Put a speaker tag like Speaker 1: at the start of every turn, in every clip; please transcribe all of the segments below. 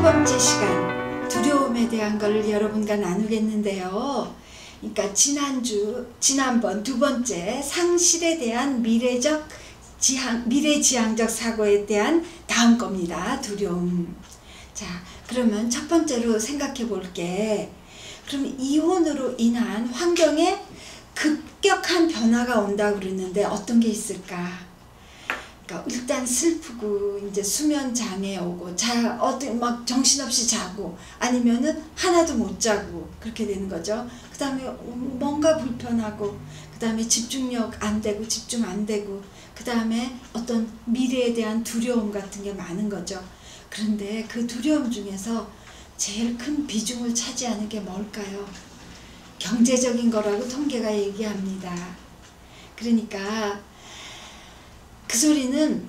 Speaker 1: 번째 시간, 두려움에 대한 걸 여러분과 나누겠는데요. 그러니까 지난번 두 번째 상실에 대한 미래지향적 사고에 대한 다음 겁니다. 두려움. 자, 그러면 첫 번째로 생각해 볼게. 그럼 이혼으로 인한 환경에 급격한 변화가 온다고 그러는데 어떤 게 있을까? 그러니까 일단 슬프고 이제 수면 장애 오고 막 정신없이 자고 아니면은 하나도 못 자고 그렇게 되는 거죠. 그 다음에 뭔가 불편하고 그 다음에 집중력 안 되고 집중 안 되고 그 다음에 어떤 미래에 대한 두려움 같은 게 많은 거죠. 그런데 그 두려움 중에서 제일 큰 비중을 차지하는 게 뭘까요? 경제적인 거라고 통계가 얘기합니다. 그러니까 그 소리는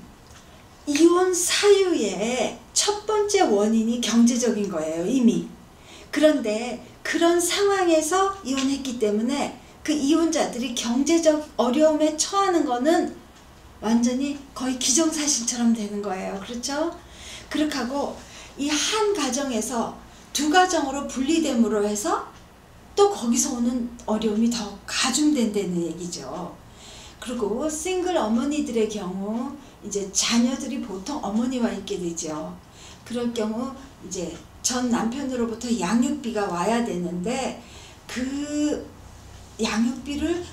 Speaker 1: 이혼 사유의 첫 번째 원인이 경제적인 거예요, 이미. 그런데 그런 상황에서 이혼했기 때문에 그 이혼자들이 경제적 어려움에 처하는 거는 완전히 거의 기정사실처럼 되는 거예요. 그렇죠? 그렇게 하고 이 한 가정에서 두 가정으로 분리됨으로 해서 또 거기서 오는 어려움이 더 가중된다는 얘기죠. 그리고 싱글 어머니들의 경우 이제 자녀들이 보통 어머니와 있게 되죠. 그럴 경우 이제 전 남편으로부터 양육비가 와야 되는데 그 양육비를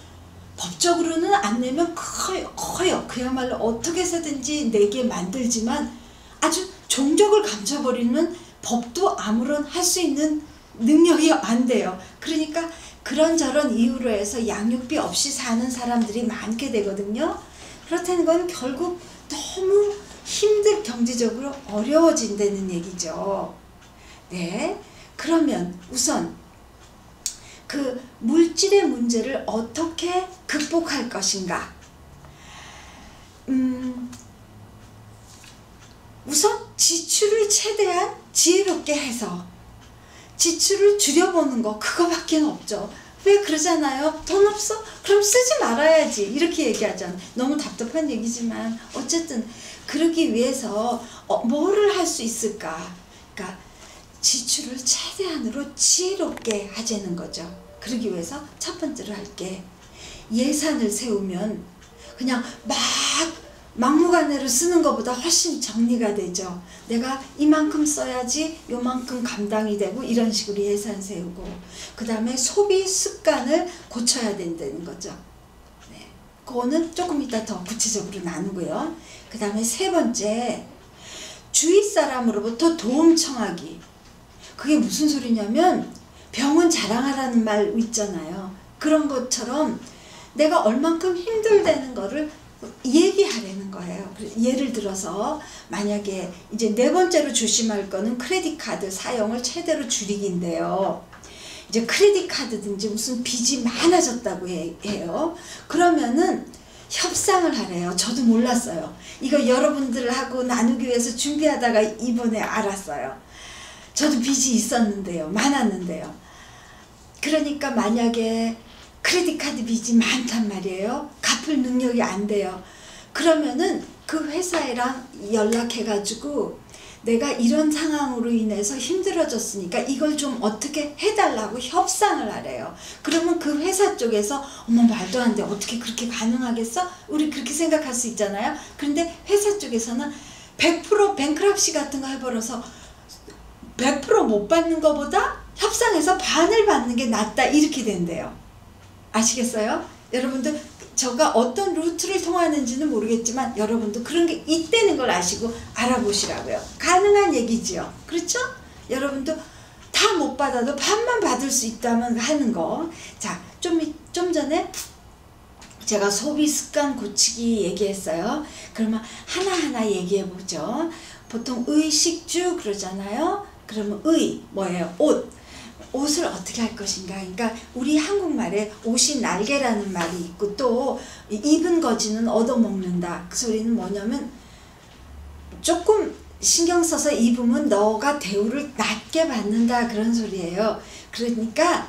Speaker 1: 법적으로는 안 내면 커요. 그야말로 어떻게 해서든지 내게 만들지만 아주 종족을 감춰버리면 법도 아무런 할 수 있는 능력이 안 돼요. 그러니까 그런저런 이유로 해서 양육비 없이 사는 사람들이 많게 되거든요. 그렇다는 건 결국 너무 경제적으로 어려워진다는 얘기죠. 네, 그러면 우선 그 물질의 문제를 어떻게 극복할 것인가? 우선 지출을 최대한 지혜롭게 해서 지출을 줄여보는 거, 그거밖에 없죠. 왜 그러잖아요. 돈 없어? 그럼 쓰지 말아야지. 이렇게 얘기하잖아요. 너무 답답한 얘기지만 어쨌든 그러기 위해서 뭐를 할 수 있을까? 그러니까 지출을 최대한으로 지혜롭게 하자는 거죠. 그러기 위해서 첫 번째로 할게, 예산을 세우면 그냥 막무가내로 쓰는 것보다 훨씬 정리가 되죠. 내가 이만큼 써야지 요만큼 감당이 되고 이런 식으로 예산 세우고 그 다음에 소비 습관을 고쳐야 된다는 거죠. 네, 그거는 조금 이따 더 구체적으로 나누고요. 그 다음에 세 번째, 주위 사람으로부터 도움 청하기. 그게 무슨 소리냐면 병은 자랑하라는 말 있잖아요. 그런 것처럼 내가 얼만큼 힘들다는 거를 얘기하라는 거예요. 예를 들어서 만약에 이제 네 번째로 조심할 거는 크레딧 카드 사용을 최대로 줄이기인데요. 이제 크레딧 카드든지 무슨 빚이 많아졌다고 해요. 그러면은 협상을 하래요. 저도 몰랐어요. 이거 여러분들하고 나누기 위해서 준비하다가 이번에 알았어요. 저도 빚이 있었는데요. 많았는데요. 그러니까 만약에 크레딧 카드 빚이 많단 말이에요. 갚을 능력이 안 돼요. 그러면은 그 회사랑 연락해가지고 내가 이런 상황으로 인해서 힘들어졌으니까 이걸 좀 어떻게 해달라고 협상을 하래요. 그러면 그 회사 쪽에서 어머 말도 안 돼. 어떻게 그렇게 가능하겠어? 우리 그렇게 생각할 수 있잖아요. 그런데 회사 쪽에서는 100% 뱅크럽시 같은 거 해버려서 100% 못 받는 것보다 협상해서 반을 받는 게 낫다. 이렇게 된대요. 아시겠어요? 여러분들 저가 어떤 루트를 통하는지는 모르겠지만 여러분도 그런 게 있다는 걸 아시고 알아보시라고요. 가능한 얘기지요. 그렇죠? 여러분도 다 못 받아도 반만 받을 수 있다면 하는 거. 자, 좀 전에 제가 소비 습관 고치기 얘기했어요. 그러면 하나하나 얘기해 보죠. 보통 의식주 그러잖아요. 그러면 뭐예요? 옷을 어떻게 할 것인가. 그러니까 우리 한국말에 옷이 날개라는 말이 있고 또 입은 거지는 얻어먹는다. 그 소리는 뭐냐면 조금 신경 써서 입으면 너가 대우를 낮게 받는다, 그런 소리예요. 그러니까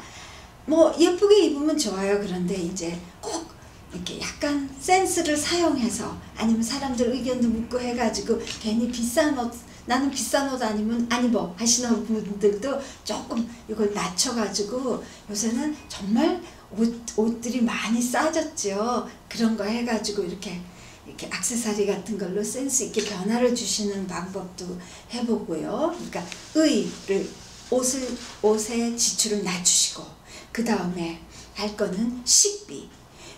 Speaker 1: 뭐 예쁘게 입으면 좋아요. 그런데 이제 꼭 이렇게 약간 센스를 사용해서 아니면 사람들 의견도 묻고 해가지고 괜히 비싼 옷 나는 비싼 옷 아니면 안 입어 하시는 분들도 조금 이걸 낮춰가지고 요새는 정말 옷들이 많이 싸졌죠. 그런 거 해가지고 이렇게 액세서리 같은 걸로 센스 있게 변화를 주시는 방법도 해보고요. 그러니까 옷의 지출을 낮추시고, 그 다음에 할 거는 식비.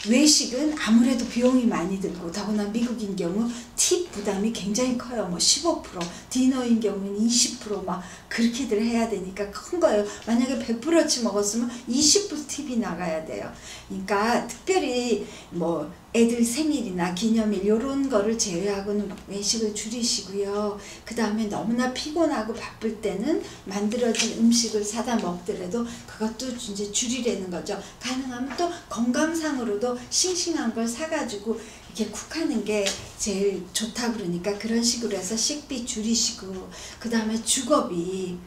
Speaker 1: 외식은 아무래도 비용이 많이 들고, 더구나 미국인 경우 팁 부담이 굉장히 커요. 뭐 15%, 디너인 경우는 20% 그렇게들 해야 되니까 큰 거예요. 만약에 100%치 먹었으면 20% 팁이 나가야 돼요. 그러니까 특별히 뭐 애들 생일이나 기념일 이런 거를 제외하고는 외식을 줄이시고요. 그 다음에 너무나 피곤하고 바쁠 때는 만들어진 음식을 사다 먹더라도 그것도 이제 줄이려는 거죠. 가능하면 또 건강상으로도 싱싱한 걸 사가지고 이렇게 쿡하는 게 제일 좋다 그러니까 그런 식으로 해서 식비 줄이시고, 그 다음에 주거비.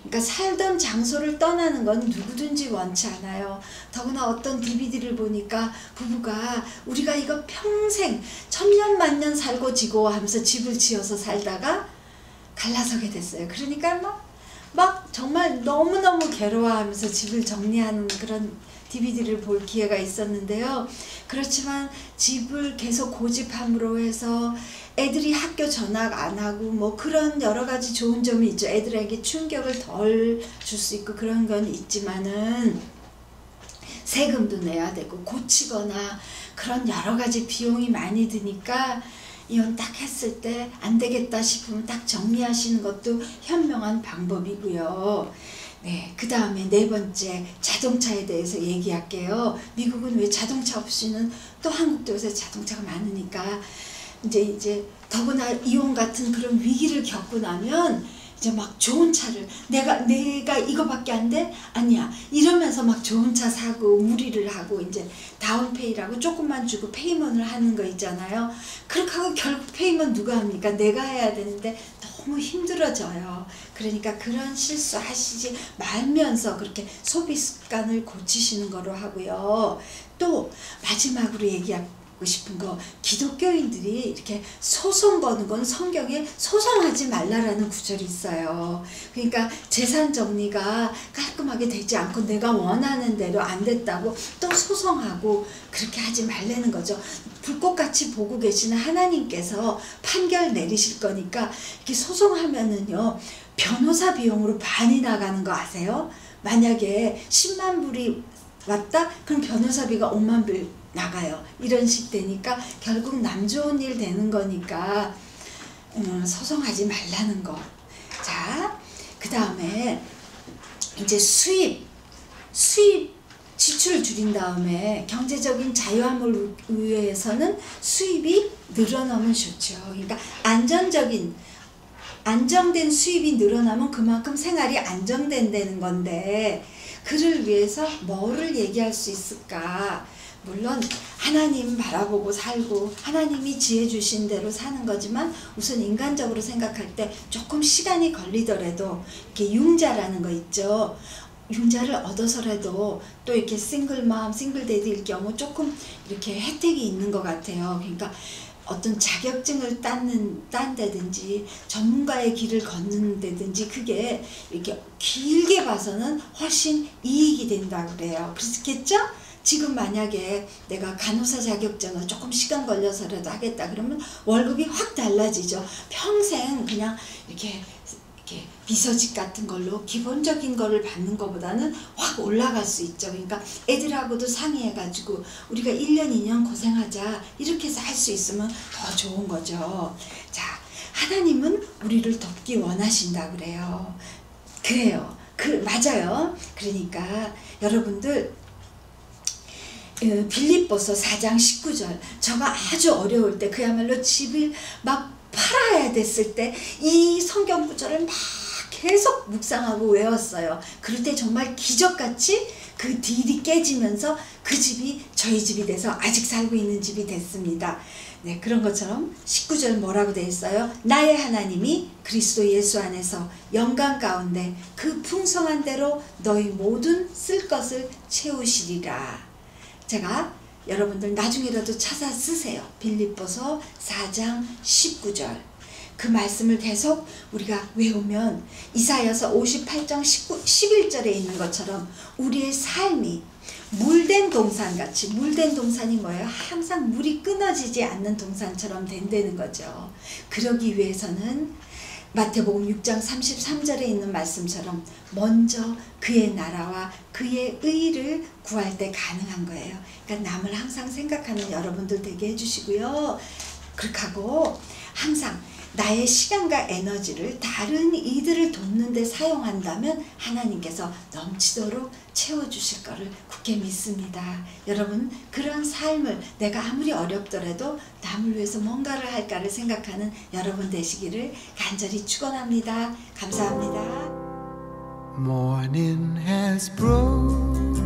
Speaker 1: 그러니까 살던 장소를 떠나는 건 누구든지 원치 않아요. 더구나 어떤 DVD를 보니까 부부가 우리가 이거 평생 천년 만년 살고 지고 하면서 집을 지어서 살다가 갈라서게 됐어요. 그러니까 막 정말 너무너무 괴로워하면서 집을 정리하는 그런 DVD를 볼 기회가 있었는데요. 그렇지만 집을 계속 고집함으로 해서 애들이 학교 전학 안 하고 뭐 그런 여러 가지 좋은 점이 있죠. 애들에게 충격을 덜 줄 수 있고 그런 건 있지만은 세금도 내야 되고 고치거나 그런 여러 가지 비용이 많이 드니까 이건 딱 했을 때 안 되겠다 싶으면 딱 정리하시는 것도 현명한 방법이고요. 네, 그 다음에 네 번째 자동차에 대해서 얘기할게요. 미국은 왜 자동차 없이는, 또 한국도 요새 자동차가 많으니까 이제 더구나 이혼 같은 그런 위기를 겪고 나면 이제 막 좋은 차를 내가 이거밖에 안 돼? 아니야. 이러면서 막 좋은 차 사고 무리를 하고 이제 다운페이라고 조금만 주고 페이먼을 하는 거 있잖아요. 그렇게 하고 결국 페이먼 누가 합니까? 내가 해야 되는데 너무 힘들어져요. 그러니까 그런 실수 하시지 말면서 그렇게 소비 습관을 고치시는 거로 하고요. 또 마지막으로 얘기하고 싶은 거, 기독교인들이 이렇게 소송 거는 건 성경에 소송하지 말라라는 구절이 있어요. 그러니까 재산 정리가 깔끔하게 되지 않고 내가 원하는 대로 안 됐다고 또 소송하고 그렇게 하지 말라는 거죠. 불꽃같이 보고 계시는 하나님께서 판결 내리실 거니까 이렇게 소송하면은요 변호사 비용으로 많이 나가는 거 아세요? 만약에 10만 불이 왔다? 그럼 변호사비가 5만 불 나가요. 이런 식 되니까 결국 남 좋은 일 되는 거니까 소송하지 말라는 거. 자, 그 다음에 이제 수입 지출을 줄인 다음에 경제적인 자유함을 위해서는 수입이 늘어나면 좋죠. 그러니까 안정된 수입이 늘어나면 그만큼 생활이 안정된다는 건데, 그를 위해서 뭐를 얘기할 수 있을까? 물론 하나님 바라보고 살고 하나님이 지혜 주신 대로 사는 거지만 우선 인간적으로 생각할 때 조금 시간이 걸리더라도 이렇게 융자라는 거 있죠. 융자를 얻어서라도 또 이렇게 싱글맘, 싱글데디일 경우 조금 이렇게 혜택이 있는 것 같아요. 그러니까 어떤 자격증을 딴다든지 전문가의 길을 걷는다든지 그게 이렇게 길게 봐서는 훨씬 이익이 된다 그래요. 그렇겠죠? 지금 만약에 내가 간호사 자격증을 조금 시간 걸려서라도 하겠다 그러면 월급이 확 달라지죠. 평생 그냥 이렇게 비서직 같은 걸로 기본적인 거를 받는 것보다는 확 올라갈 수 있죠. 그러니까 애들하고도 상의해가지고 우리가 1년 2년 고생하자 이렇게 해서 할 수 있으면 더 좋은 거죠. 자, 하나님은 우리를 돕기 원하신다 그래요. 그래요. 맞아요. 그러니까 여러분들 빌립보서 4장 19절, 저가 아주 어려울 때 그야말로 집을 막 팔아야 됐을 때 이 성경 구절을 막 계속 묵상하고 외웠어요. 그럴 때 정말 기적같이 그 딜이 깨지면서 그 집이 저희 집이 돼서 아직 살고 있는 집이 됐습니다. 네, 그런 것처럼 19절 뭐라고 되어 있어요? 나의 하나님이 그리스도 예수 안에서 영광 가운데 그 풍성한 대로 너희 모든 쓸 것을 채우시리라. 제가 여러분들 나중에라도 찾아 쓰세요. 빌립보서 4장 19절. 그 말씀을 계속 우리가 외우면 이사야서 58장 11절에 있는 것처럼 우리의 삶이 물된 동산같이, 물된 동산이 뭐예요? 항상 물이 끊어지지 않는 동산처럼 된다는 거죠. 그러기 위해서는 마태복음 6장 33절에 있는 말씀처럼 먼저 그의 나라와 그의 의를 구할 때 가능한 거예요. 그러니까 남을 항상 생각하는 여러분들 되게 해주시고요. 그렇게 하고 항상 나의 시간과 에너지를 다른 이들을 돕는 데 사용한다면 하나님께서 넘치도록 채워주실 거를 굳게 믿습니다. 여러분, 그런 삶을 내가 아무리 어렵더라도 남을 위해서 뭔가를 할까를 생각하는 여러분 되시기를 간절히 축원합니다. 감사합니다.
Speaker 2: Morning has broken.